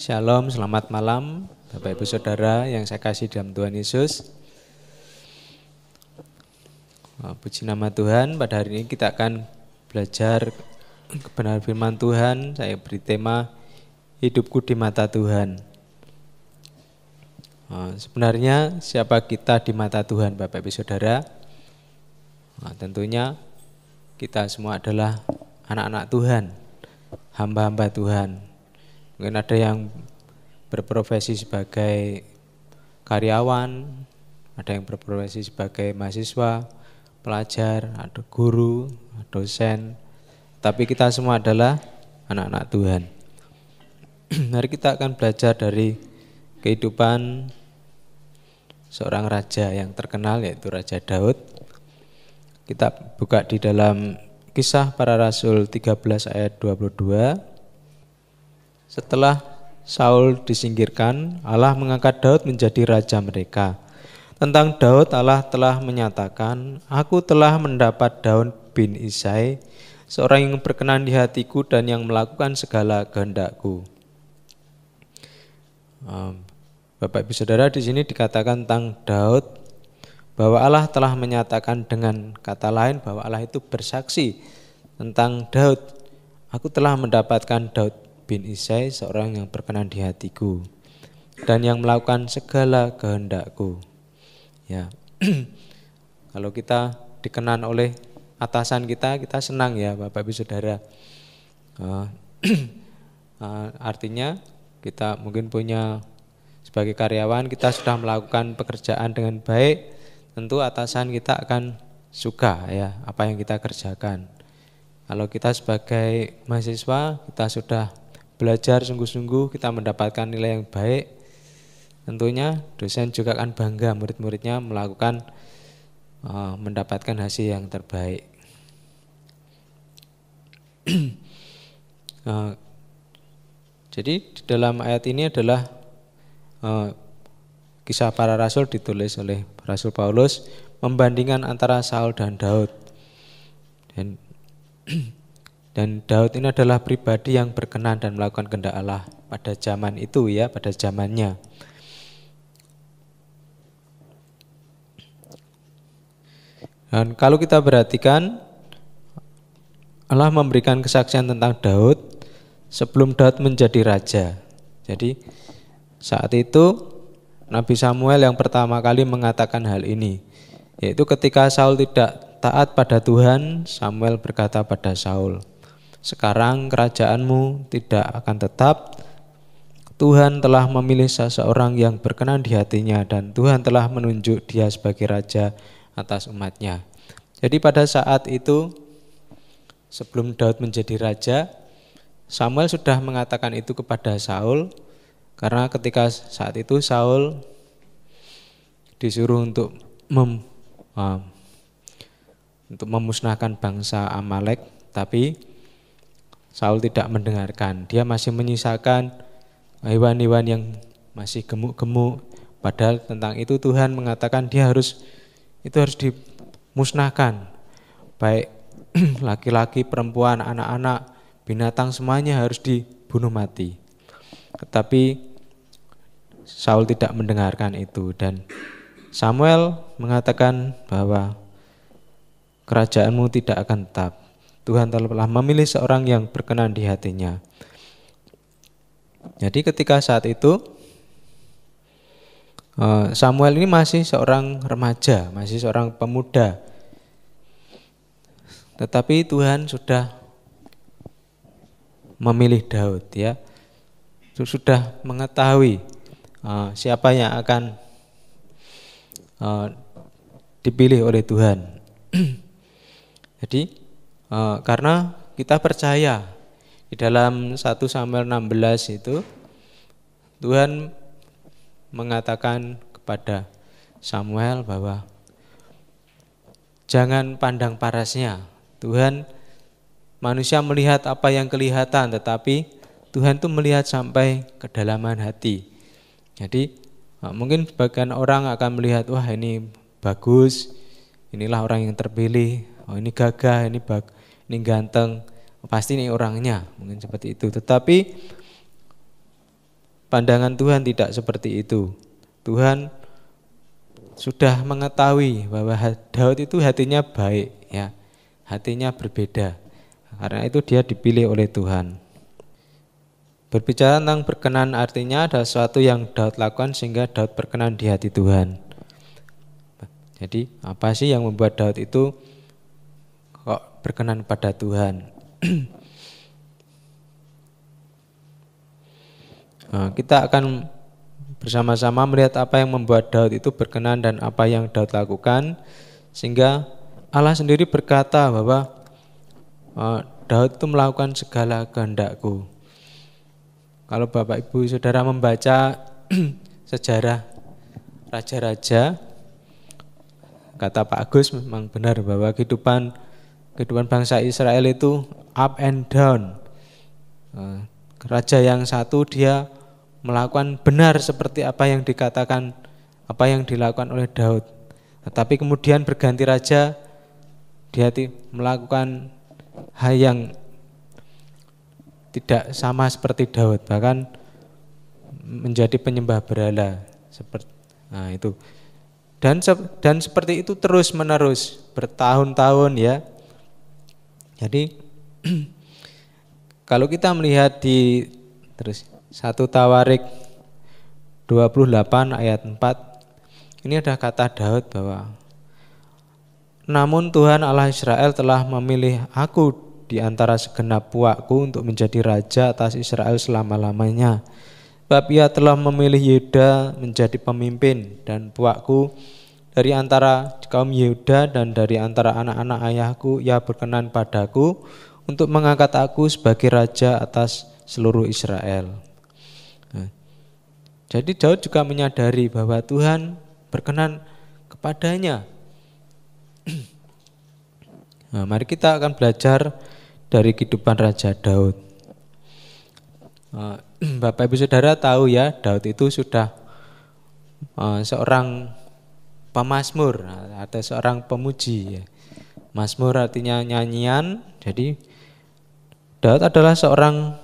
Shalom, selamat malam Bapak Ibu Saudara yang saya kasih dalam Tuhan Yesus. Puji nama Tuhan, pada hari ini kita akan belajar kebenaran firman Tuhan. Saya beri tema Hidupku di mata Tuhan. Sebenarnya siapa kita di mata Tuhan Bapak Ibu Saudara? Tentunya kita semua adalah anak-anak Tuhan, hamba-hamba Tuhan. Mungkin ada yang berprofesi sebagai karyawan, ada yang berprofesi sebagai mahasiswa, pelajar, ada guru, dosen. Tapi kita semua adalah anak-anak Tuhan. Mari kita akan belajar dari kehidupan seorang raja yang terkenal, yaitu Raja Daud. Kita buka di dalam Kisah Para Rasul 13 ayat 22. Setelah Saul disingkirkan, Allah mengangkat Daud menjadi raja mereka. Tentang Daud, Allah telah menyatakan, Aku telah mendapat Daud bin Isai, seorang yang berkenan di hatiku dan yang melakukan segala kehendakku. Bapak Ibu Saudara, di sini dikatakan tentang Daud bahwa Allah telah menyatakan, dengan kata lain bahwa Allah itu bersaksi tentang Daud. Aku telah mendapatkan Daud bin Isai, seorang yang berkenan di hatiku dan yang melakukan segala kehendakku. Ya, kalau kita dikenan oleh atasan kita senang ya Bapak Ibu Saudara. Artinya kita mungkin punya sebagai karyawan, kita sudah melakukan pekerjaan dengan baik, tentu atasan kita akan suka ya apa yang kita kerjakan. Kalau kita sebagai mahasiswa, kita sudah belajar sungguh-sungguh, kita mendapatkan nilai yang baik, tentunya dosen juga akan bangga murid-muridnya mendapatkan hasil yang terbaik. Jadi di dalam ayat ini adalah Kisah Para Rasul ditulis oleh Rasul Paulus, membandingkan antara Saul dan Daud. Dan Daud ini adalah pribadi yang berkenan dan melakukan kehendak Allah pada zaman itu ya, pada zamannya. Dan kalau kita perhatikan, Allah memberikan kesaksian tentang Daud sebelum Daud menjadi raja. Jadi saat itu Nabi Samuel yang pertama kali mengatakan hal ini, yaitu ketika Saul tidak taat pada Tuhan, Samuel berkata pada Saul, sekarang kerajaanmu tidak akan tetap. Tuhan telah memilih seseorang yang berkenan di hatinya dan Tuhan telah menunjuk dia sebagai raja atas umatnya. Jadi pada saat itu, sebelum Daud menjadi raja, Samuel sudah mengatakan itu kepada Saul, karena ketika saat itu Saul disuruh untuk memusnahkan bangsa Amalek, tapi Saul tidak mendengarkan. Dia masih menyisakan hewan-hewan yang masih gemuk-gemuk. Padahal tentang itu Tuhan mengatakan itu harus dimusnahkan. Baik laki-laki, perempuan, anak-anak, binatang semuanya harus dibunuh mati. Tetapi Saul tidak mendengarkan itu dan Samuel mengatakan bahwa kerajaanmu tidak akan tetap. Tuhan telah memilih seorang yang berkenan di hatinya. Jadi ketika saat itu Samuel ini masih seorang remaja, masih seorang pemuda. Tetapi Tuhan sudah memilih Daud ya. Sudah mengetahui siapa yang akan dipilih oleh Tuhan. Jadi karena kita percaya di dalam 1 Samuel 16 itu Tuhan mengatakan kepada Samuel bahwa jangan pandang parasnya. Tuhan, manusia melihat apa yang kelihatan, tetapi Tuhan itu melihat sampai kedalaman hati. Jadi mungkin sebagian orang akan melihat, wah ini bagus, inilah orang yang terpilih, oh ini gagah, ini ganteng, pasti ini orangnya, mungkin seperti itu. Tetapi pandangan Tuhan tidak seperti itu. Tuhan sudah mengetahui bahwa Daud itu hatinya baik, ya, hatinya berbeda. Karena itu dia dipilih oleh Tuhan. Berbicara tentang berkenan artinya ada sesuatu yang Daud lakukan sehingga Daud berkenan di hati Tuhan. Jadi apa sih yang membuat Daud itu kok berkenan pada Tuhan? Nah, kita akan bersama-sama melihat apa yang membuat Daud itu berkenan dan apa yang Daud lakukan, sehingga Allah sendiri berkata bahwa Daud itu melakukan segala kehendakku. Kalau Bapak Ibu Saudara membaca sejarah raja-raja, kata Pak Agus memang benar bahwa kehidupan bangsa Israel itu up and down. Raja yang satu dia melakukan benar seperti apa yang dikatakan, apa yang dilakukan oleh Daud. Tetapi kemudian berganti raja, dia melakukan hal yang tidak sama seperti Daud, bahkan menjadi penyembah berhala. Nah itu. Dan seperti itu terus menerus bertahun-tahun, ya. Jadi kalau kita melihat di terus 1 Tawarik 28 ayat 4, ini ada kata Daud bahwa namun Tuhan Allah Israel telah memilih aku di antara segenap puakku untuk menjadi raja atas Israel selama-lamanya. Sebab ia telah memilih Yehuda menjadi pemimpin dan puakku dari antara kaum Yehuda dan dari antara anak-anak ayahku, ia berkenan padaku untuk mengangkat aku sebagai raja atas seluruh Israel. Nah, jadi Daud juga menyadari bahwa Tuhan berkenan kepadanya. Nah, mari kita akan belajar dari kehidupan Raja Daud. Bapak Ibu Saudara tahu ya, Daud itu sudah seorang pemazmur atau seorang pemuji, ya. Mazmur artinya nyanyian. Jadi Daud adalah seorang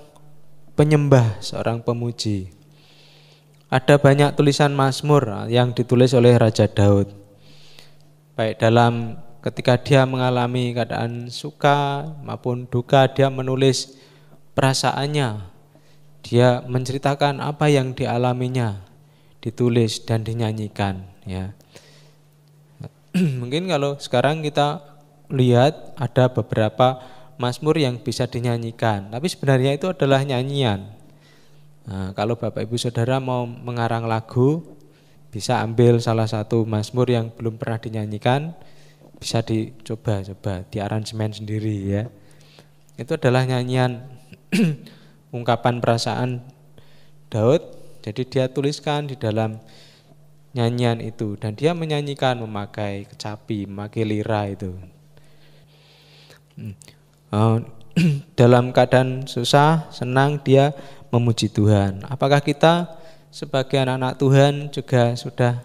penyembah, seorang pemuji. Ada banyak tulisan mazmur yang ditulis oleh Raja Daud. Baik dalam ketika dia mengalami keadaan suka maupun duka, dia menulis perasaannya. Dia menceritakan apa yang dialaminya, ditulis dan dinyanyikan, ya. Mungkin kalau sekarang kita lihat ada beberapa mazmur yang bisa dinyanyikan, tapi sebenarnya itu adalah nyanyian. Nah, kalau Bapak Ibu Saudara mau mengarang lagu, bisa ambil salah satu mazmur yang belum pernah dinyanyikan, bisa dicoba di aransemen sendiri, ya. Itu adalah nyanyian ungkapan perasaan Daud. Jadi dia tuliskan di dalam nyanyian itu, dan dia menyanyikan memakai kecapi, memakai lira itu. Dalam keadaan susah, senang, dia memuji Tuhan. Apakah kita sebagai anak-anak Tuhan juga sudah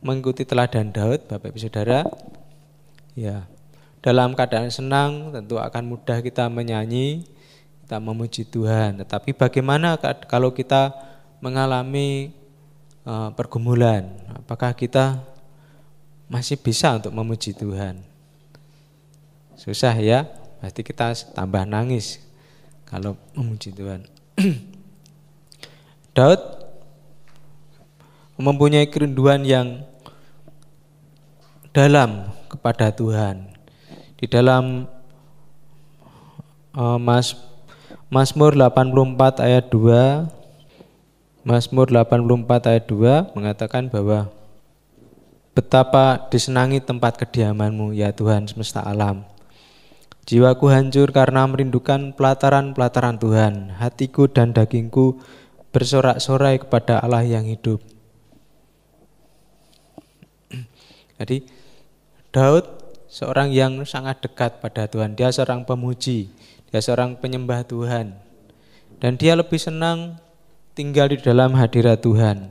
mengikuti teladan Daud, Bapak Ibu Saudara? Ya, dalam keadaan senang tentu akan mudah kita menyanyi, kita memuji Tuhan. Tetapi bagaimana kalau kita mengalami pergumulan? Apakah kita masih bisa untuk memuji Tuhan? Susah, ya, pasti kita tambah nangis kalau memuji Tuhan. Daud mempunyai kerinduan yang dalam kepada Tuhan. Di dalam Mazmur 84 ayat 2, Mazmur 84 ayat 2 mengatakan bahwa betapa disenangi tempat kediaman-Mu, ya Tuhan semesta alam. Jiwaku hancur karena merindukan pelataran-pelataran Tuhan. Hatiku dan dagingku bersorak-sorai kepada Allah yang hidup. Jadi Daud seorang yang sangat dekat pada Tuhan. Dia seorang pemuji, dia seorang penyembah Tuhan. Dan dia lebih senang tinggal di dalam hadirat Tuhan.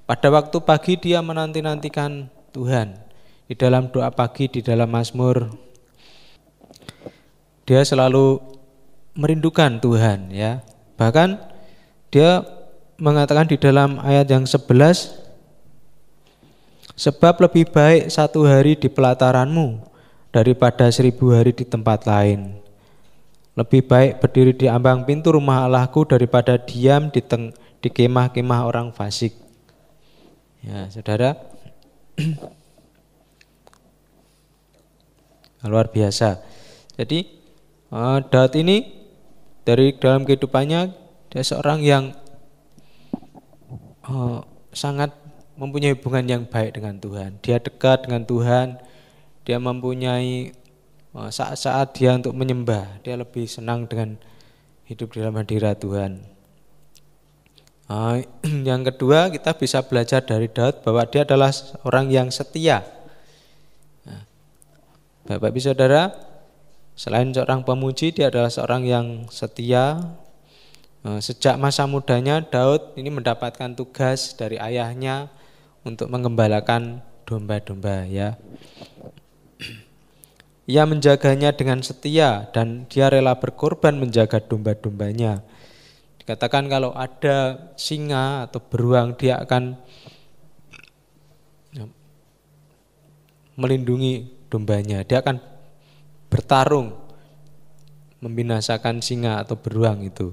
Pada waktu pagi dia menanti-nantikan Tuhan. Di dalam doa pagi, di dalam Mazmur, dia selalu merindukan Tuhan, ya. Bahkan dia mengatakan di dalam ayat yang 11, sebab lebih baik 1 hari di pelataranmu daripada 1000 hari di tempat lain. Lebih baik berdiri di ambang pintu rumah Allahku daripada diam di kemah-kemah orang fasik. Ya, saudara, luar biasa. Jadi Daud ini dari dalam kehidupannya dia seorang yang sangat mempunyai hubungan yang baik dengan Tuhan. Dia dekat dengan Tuhan. Dia mempunyai saat-saat dia untuk menyembah. Dia lebih senang dengan hidup di dalam hadirat Tuhan. Yang kedua, kita bisa belajar dari Daud bahwa dia adalah orang yang setia. Bapak Ibu Saudara, selain seorang pemuji, dia adalah seorang yang setia. Sejak masa mudanya Daud ini mendapatkan tugas dari ayahnya untuk mengembalakan domba-domba, ya. Ia menjaganya dengan setia dan dia rela berkorban menjaga domba-dombanya. Dikatakan kalau ada singa atau beruang, dia akan melindungi dombanya. Dia akan bertarung membinasakan singa atau beruang itu.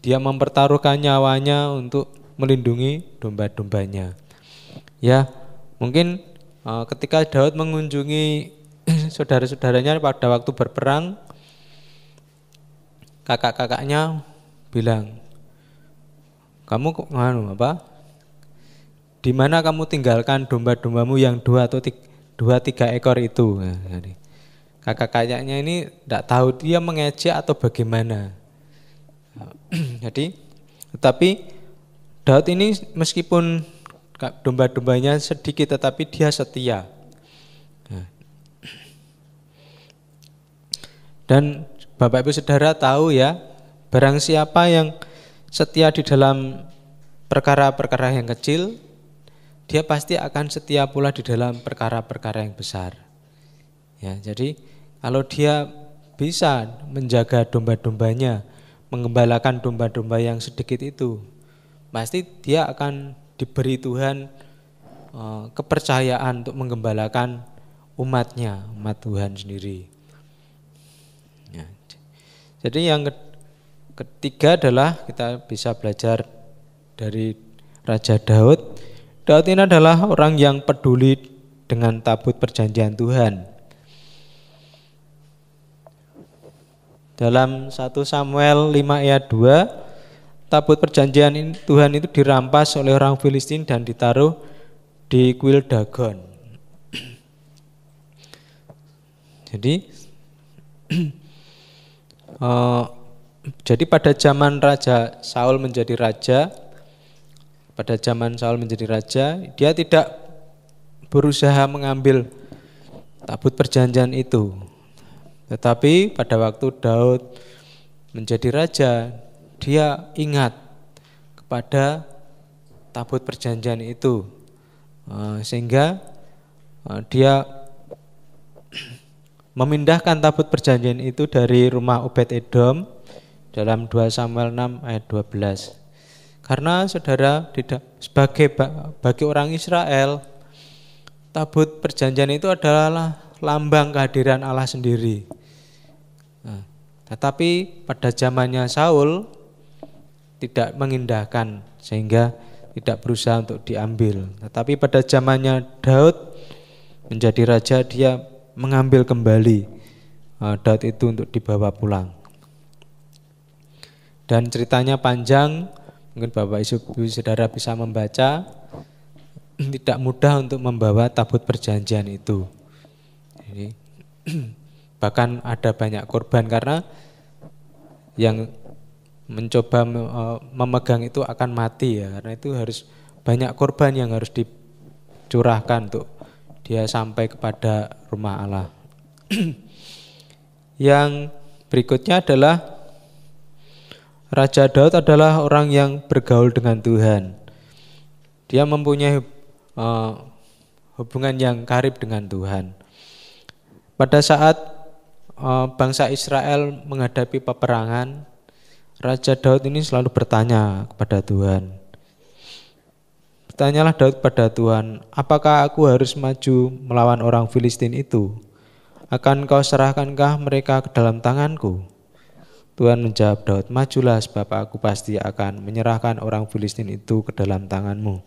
Dia mempertaruhkan nyawanya untuk melindungi domba-dombanya. Ya, mungkin ketika Daud mengunjungi saudara-saudaranya pada waktu berperang, kakak-kakaknya bilang, kamu di mana kamu tinggalkan domba-dombamu yang 2-3 ekor itu? Kakak-kakaknya ini tidak tahu dia mengejek atau bagaimana. Jadi, tetapi Daud ini meskipun domba-dombanya sedikit tetapi dia setia. Dan Bapak Ibu Saudara tahu ya, barang siapa yang setia di dalam perkara-perkara yang kecil, dia pasti akan setia pula di dalam perkara-perkara yang besar. Ya, jadi kalau dia bisa menjaga domba-dombanya, mengembalakan domba-domba yang sedikit itu, pasti dia akan diberi Tuhan kepercayaan untuk menggembalakan umatnya, umat Tuhan sendiri. Ya. Jadi yang ketiga adalah kita bisa belajar dari Raja Daud. Daud ini adalah orang yang peduli dengan tabut perjanjian Tuhan. Dalam 1 Samuel 5 ayat 2, tabut perjanjian Tuhan itu dirampas oleh orang Filistin dan ditaruh di kuil Dagon. Jadi pada zaman Raja Saul menjadi raja, dia tidak berusaha mengambil tabut perjanjian itu. Tetapi pada waktu Daud menjadi raja, dia ingat kepada tabut perjanjian itu, sehingga dia memindahkan tabut perjanjian itu dari rumah Obed-Edom dalam 2 Samuel 6 ayat 12. Karena saudara, bagi orang Israel, tabut perjanjian itu adalah lambang kehadiran Allah sendiri. Tetapi pada zamannya Saul tidak mengindahkan sehingga tidak berusaha untuk diambil. Tetapi pada zamannya Daud menjadi raja, dia mengambil kembali Daud itu untuk dibawa pulang. Dan ceritanya panjang, mungkin Bapak Ibu Saudara bisa membaca. Tidak mudah untuk membawa tabut perjanjian itu. Jadi, bahkan ada banyak korban karena yang mencoba memegang itu akan mati ya, karena itu harus banyak korban yang harus dicurahkan untuk dia sampai kepada rumah Allah. Yang berikutnya adalah Raja Daud adalah orang yang bergaul dengan Tuhan. Dia mempunyai hubungan yang karib dengan Tuhan. Pada saat bangsa Israel menghadapi peperangan, Raja Daud ini selalu bertanya kepada Tuhan. Bertanyalah Daud kepada Tuhan, apakah aku harus maju melawan orang Filistin itu? Akan kau serahkankah mereka ke dalam tanganku? Tuhan menjawab Daud, majulah sebab aku pasti akan menyerahkan orang Filistin itu ke dalam tanganmu.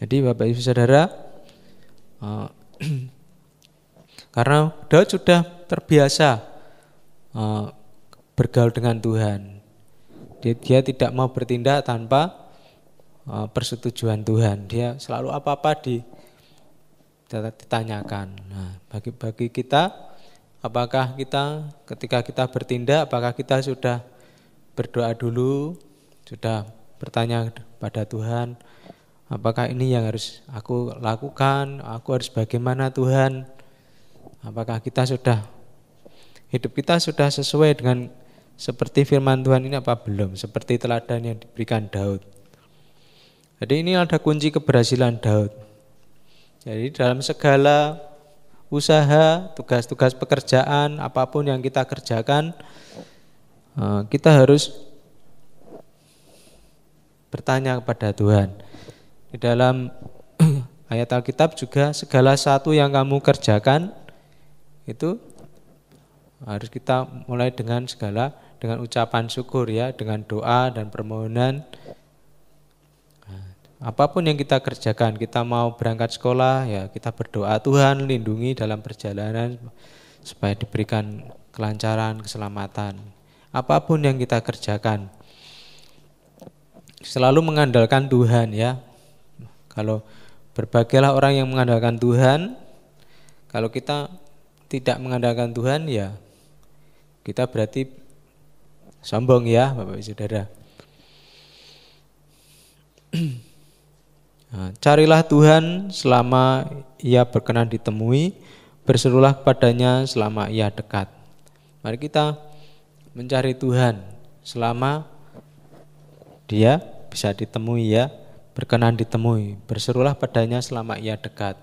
Jadi Bapak Ibu Saudara, karena Daud sudah terbiasa bergaul dengan Tuhan. Dia tidak mau bertindak tanpa persetujuan Tuhan. Dia selalu apa-apa ditanyakan. Nah, bagi kita, apakah kita ketika kita bertindak, apakah kita sudah berdoa dulu, sudah bertanya pada Tuhan, apakah ini yang harus aku lakukan, aku harus bagaimana Tuhan? Apakah hidup kita sudah sesuai dengan seperti firman Tuhan ini apa belum? Seperti teladan yang diberikan Daud. Jadi ini ada kunci keberhasilan Daud. Jadi dalam segala usaha, tugas-tugas pekerjaan, apapun yang kita kerjakan, kita harus bertanya kepada Tuhan. Di dalam ayat Alkitab juga segala sesuatu yang kamu kerjakan itu harus kita mulai dengan ucapan syukur ya, dengan doa dan permohonan. Apapun yang kita kerjakan, kita mau berangkat sekolah ya kita berdoa Tuhan lindungi dalam perjalanan supaya diberikan kelancaran, keselamatan. Apapun yang kita kerjakan selalu mengandalkan Tuhan ya. Kalau berbagailah orang yang mengandalkan Tuhan, kalau kita tidak mengandalkan Tuhan ya kita berarti sombong ya Bapak Ibu Saudara. Carilah Tuhan selama ia berkenan ditemui, berserulah kepadanya selama ia dekat. Mari kita mencari Tuhan selama dia bisa ditemui ya, berkenan ditemui, berserulah padanya selama ia dekat.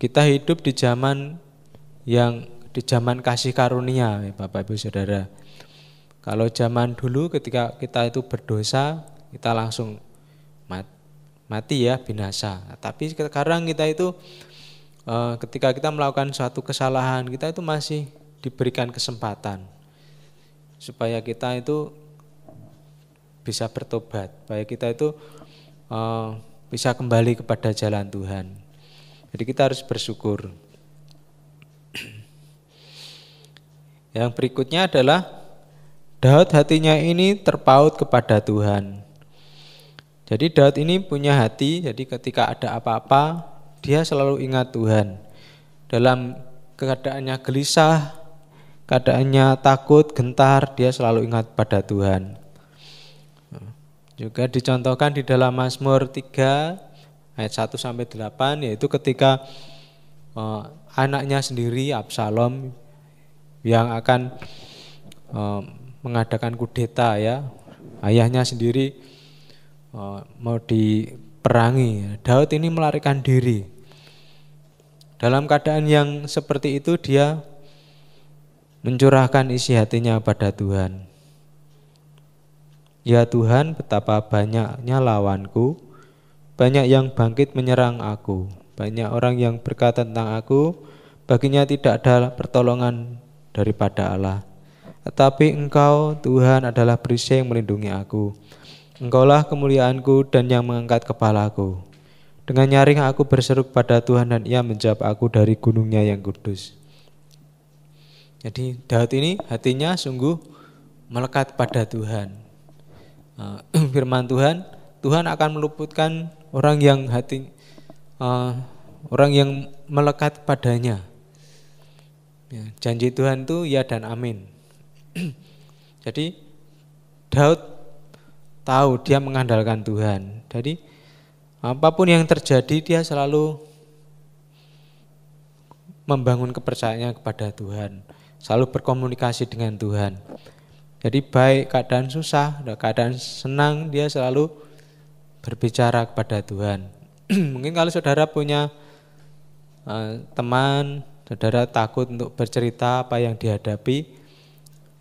Kita hidup di zaman kasih karunia ya Bapak Ibu Saudara. Kalau zaman dulu ketika kita itu berdosa, kita langsung mati ya, binasa. Tapi sekarang kita itu ketika kita melakukan suatu kesalahan, kita itu masih diberikan kesempatan supaya kita itu bisa bertobat, supaya kita itu bisa kembali kepada jalan Tuhan. Jadi kita harus bersyukur. Yang berikutnya adalah Daud hatinya ini terpaut kepada Tuhan. Jadi Daud ini punya hati, jadi ketika ada apa-apa, dia selalu ingat Tuhan. Dalam keadaannya gelisah, keadaannya takut, gentar, dia selalu ingat pada Tuhan. Juga dicontohkan di dalam Mazmur 3 ayat 1-8, yaitu ketika anaknya sendiri Absalom yang akan mengadakan kudeta ya, ayahnya sendiri mau diperangi. Daud ini melarikan diri. Dalam keadaan yang seperti itu dia mencurahkan isi hatinya pada Tuhan. Ya Tuhan, betapa banyaknya lawanku, banyak yang bangkit menyerang aku, banyak orang yang berkata tentang aku, baginya tidak ada pertolongan daripada Allah. Tetapi Engkau Tuhan adalah perisai yang melindungi aku. Engkaulah kemuliaanku dan yang mengangkat kepalaku. Dengan nyaring aku berseru kepada Tuhan dan ia menjawab aku dari gunungnya yang kudus. Jadi Daud ini hatinya sungguh melekat pada Tuhan. Firman Tuhan, Tuhan akan meluputkan orang yang melekat padanya. Ya, janji Tuhan itu ya dan amin. Jadi Daud tahu dia mengandalkan Tuhan. Jadi apapun yang terjadi dia selalu membangun kepercayaannya kepada Tuhan, selalu berkomunikasi dengan Tuhan. Jadi baik keadaan susah, keadaan senang, dia selalu berbicara kepada Tuhan. Mungkin kalau saudara punya teman, saudara takut untuk bercerita apa yang dihadapi,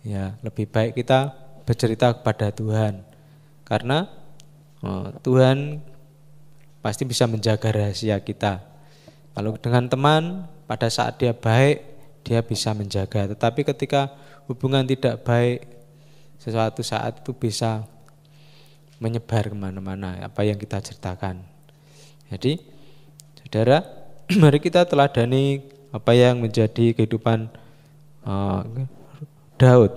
Ya, lebih baik kita bercerita kepada Tuhan. Karena Tuhan pasti bisa menjaga rahasia kita. Kalau dengan teman, pada saat dia baik, dia bisa menjaga. Tetapi ketika hubungan tidak baik, sesuatu saat itu bisa menyebar kemana-mana apa yang kita ceritakan. Jadi, saudara, mari kita teladani apa yang menjadi kehidupan Daud.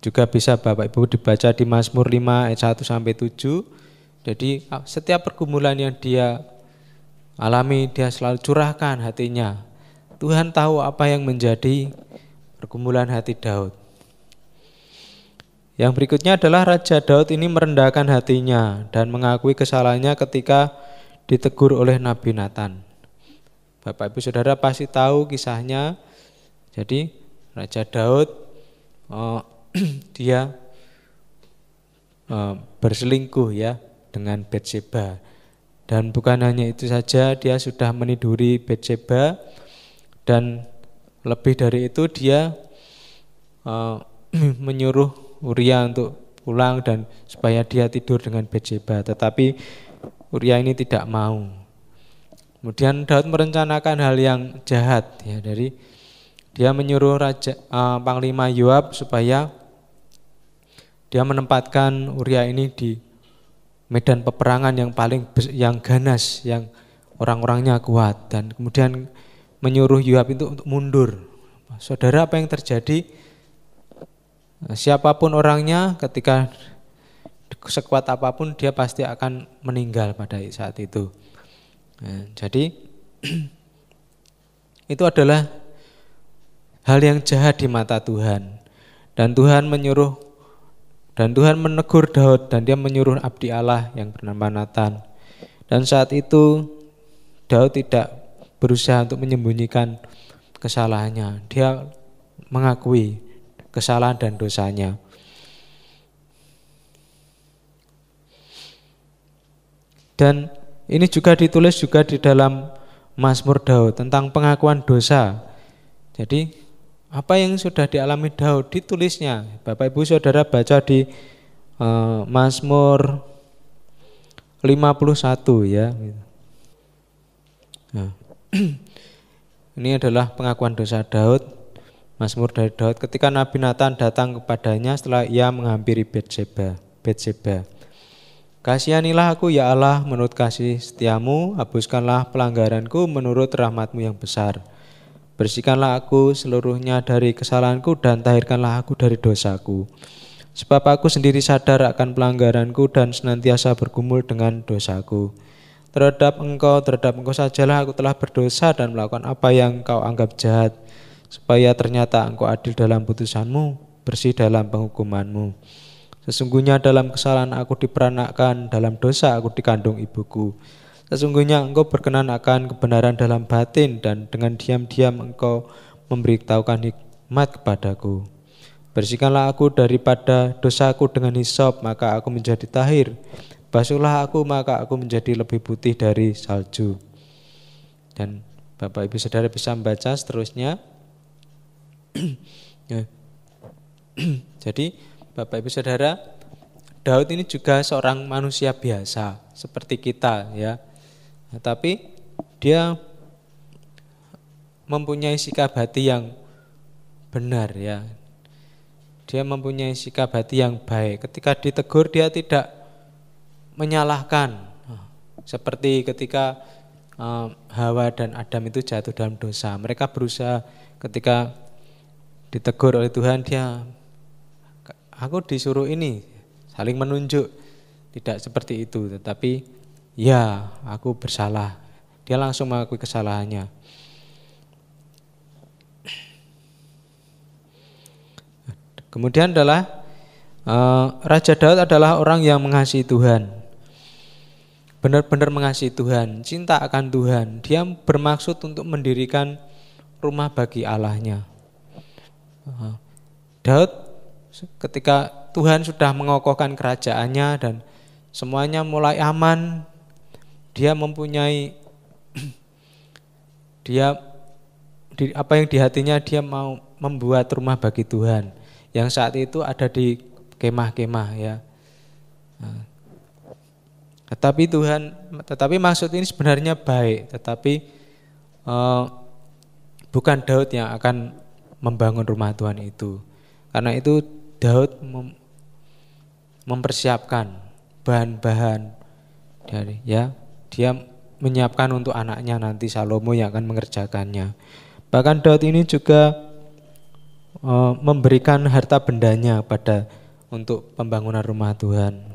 Juga bisa Bapak Ibu dibaca di Mazmur 5 ayat 1 sampai 7. Jadi setiap pergumulan yang dia alami, dia selalu curahkan hatinya. Tuhan tahu apa yang menjadi pergumulan hati Daud. Yang berikutnya adalah Raja Daud ini merendahkan hatinya dan mengakui kesalahannya ketika ditegur oleh Nabi Nathan. Bapak Ibu Saudara pasti tahu kisahnya. Jadi Raja Daud dia berselingkuh ya dengan Batseba. Dan bukan hanya itu saja, dia sudah meniduri Batseba, dan lebih dari itu dia menyuruh Uria untuk pulang dan supaya dia tidur dengan Batseba. Tetapi Uria ini tidak mau. Kemudian Daud merencanakan hal yang jahat ya, dari dia menyuruh Panglima Yoab supaya dia menempatkan Uria ini di medan peperangan yang ganas, yang orang-orangnya kuat, dan kemudian menyuruh Yoab itu untuk mundur. Saudara, apa yang terjadi? Siapapun orangnya, ketika sekuat apapun dia pasti akan meninggal pada saat itu. Jadi itu adalah hal yang jahat di mata Tuhan. Dan Tuhan menegur Daud, dan dia menyuruh abdi Allah yang bernama Nathan. Dan saat itu Daud tidak berusaha untuk menyembunyikan kesalahannya. Dia mengakui kesalahan dan dosanya. Dan ini juga ditulis juga di dalam Mazmur Daud tentang pengakuan dosa. Jadi apa yang sudah dialami Daud ditulisnya. Bapak Ibu Saudara baca di Mazmur 51 ya. Nah, ini adalah pengakuan dosa Daud. Mazmur dari Daud ketika Nabi Nathan datang kepadanya setelah ia menghampiri Batseba. Kasihanilah aku ya Allah menurut kasih setiamu, hapuskanlah pelanggaranku menurut rahmatmu yang besar. Bersihkanlah aku seluruhnya dari kesalahanku dan tahirkanlah aku dari dosaku. Sebab aku sendiri sadar akan pelanggaranku dan senantiasa bergumul dengan dosaku. Terhadap engkau sajalah aku telah berdosa dan melakukan apa yang kau anggap jahat, supaya ternyata engkau adil dalam putusanmu, bersih dalam penghukumanmu. Sesungguhnya dalam kesalahan aku diperanakkan, dalam dosa aku dikandung ibuku. Sesungguhnya engkau berkenan akan kebenaran dalam batin, dan dengan diam-diam engkau memberitahukan hikmat kepadaku. Bersihkanlah aku daripada dosaku dengan hisop, maka aku menjadi tahir. Basuhlah aku, maka aku menjadi lebih putih dari salju. Dan Bapak Ibu Saudara bisa membaca seterusnya. Jadi Bapak Ibu Saudara, Daud ini juga seorang manusia biasa seperti kita ya. Tapi dia mempunyai sikap hati yang benar ya. Dia mempunyai sikap hati yang baik. Ketika ditegur dia tidak menyalahkan. Seperti ketika Hawa dan Adam itu jatuh dalam dosa. Mereka berusaha ketika ditegur oleh Tuhan, aku disuruh ini, saling menunjuk. Tidak seperti itu, tetapi ya aku bersalah. Dia langsung mengakui kesalahannya. Kemudian adalah Raja Daud adalah orang yang mengasihi Tuhan. Benar-benar mengasihi Tuhan, cinta akan Tuhan. Dia bermaksud untuk mendirikan rumah bagi Allahnya. Daud ketika Tuhan sudah mengokohkan kerajaannya dan semuanya mulai aman, dia apa yang di hatinya, dia mau membuat rumah bagi Tuhan yang saat itu ada di kemah-kemah ya. Nah, tetapi maksud ini sebenarnya baik, tetapi bukan Daud yang akan membangun rumah Tuhan itu. Karena itu Daud mempersiapkan bahan-bahan dari dia menyiapkan untuk anaknya nanti Salomo yang akan mengerjakannya. Bahkan Daud ini juga memberikan harta bendanya untuk pembangunan rumah Tuhan.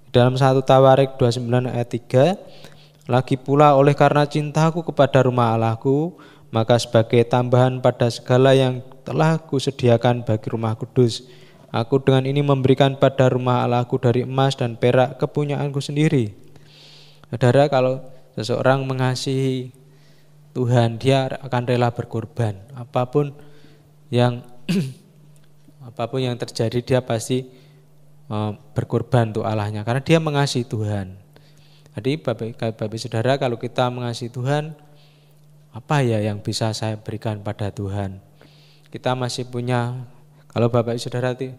Dalam 1 Tawarik 29 ayat 3, lagi pula oleh karena cintaku kepada rumah Allahku, maka sebagai tambahan pada segala yang telah kusediakan bagi rumah kudus, aku dengan ini memberikan pada rumah Allahku dari emas dan perak kepunyaanku sendiri. Saudara, kalau seseorang mengasihi Tuhan, dia akan rela berkorban. Apapun yang terjadi, dia pasti berkorban untuk Allahnya, karena dia mengasihi Tuhan. Jadi Bapak Saudara, kalau kita mengasihi Tuhan, apa ya yang bisa saya berikan pada Tuhan? Kita masih punya, kalau Bapak Saudara tidak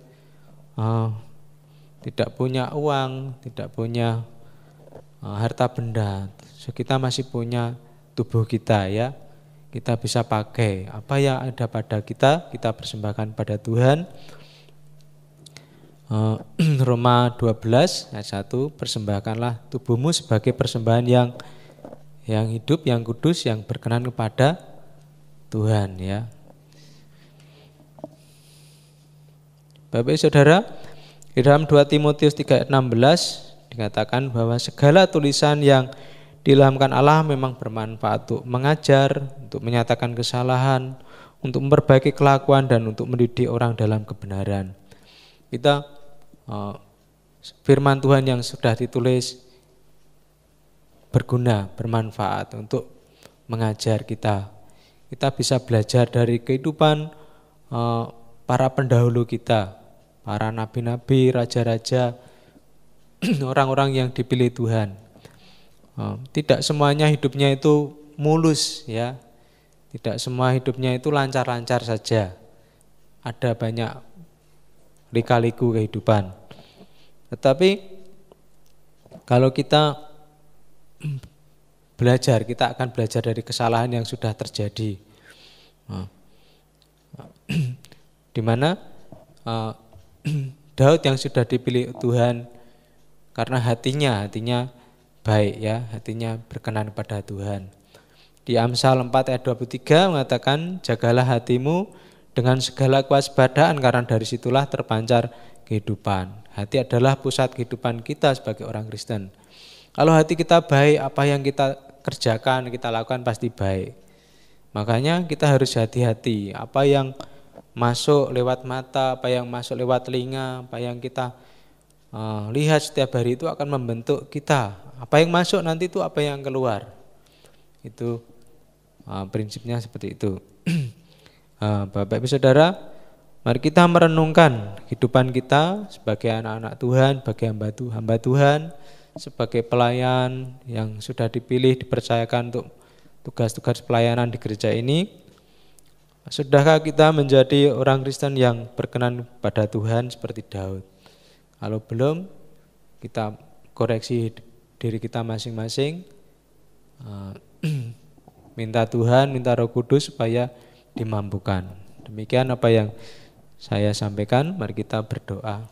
punya uang, tidak punya harta benda, so kita masih punya tubuh kita ya. Kita bisa pakai apa yang ada pada kita persembahkan pada Tuhan. Roma 12 ayat 1, persembahkanlah tubuhmu sebagai persembahan yang hidup, yang kudus, yang berkenan kepada Tuhan ya. Bapak Saudara, di dalam 2 Timotius 3 ayat 16 dikatakan bahwa segala tulisan yang diilhamkan Allah memang bermanfaat untuk mengajar, untuk menyatakan kesalahan, untuk memperbaiki kelakuan, dan untuk mendidik orang dalam kebenaran. Kita firman Tuhan yang sudah ditulis berguna, bermanfaat untuk mengajar kita. Kita bisa belajar dari kehidupan para pendahulu kita, para nabi-nabi, raja-raja, orang-orang yang dipilih Tuhan. Tidak semuanya hidupnya itu mulus ya. Tidak semua hidupnya itu lancar-lancar saja. Ada banyak lika-liku kehidupan. Tetapi kalau kita belajar, kita akan belajar dari kesalahan yang sudah terjadi. Di mana Daud yang sudah dipilih Tuhan karena hatinya baik ya, hatinya berkenan pada Tuhan. Di Amsal 4 ayat 23 mengatakan, jagalah hatimu dengan segala kewaspadaan, karena dari situlah terpancar kehidupan. Hati adalah pusat kehidupan kita sebagai orang Kristen. Kalau hati kita baik, apa yang kita kerjakan, kita lakukan pasti baik. Makanya kita harus hati-hati. Apa yang masuk lewat mata, apa yang masuk lewat telinga, apa yang kita lihat setiap hari itu akan membentuk kita. Apa yang masuk nanti itu apa yang keluar. Itu prinsipnya seperti itu. Bapak Ibu Saudara, mari kita merenungkan kehidupan kita sebagai anak-anak Tuhan, sebagai hamba Tuhan, sebagai pelayan yang sudah dipilih, dipercayakan untuk tugas-tugas pelayanan di gereja ini. Sudahkah kita menjadi orang Kristen yang berkenan pada Tuhan seperti Daud? Kalau belum, kita koreksi diri kita masing-masing, minta Tuhan, minta Roh Kudus supaya dimampukan. Demikian apa yang saya sampaikan, mari kita berdoa.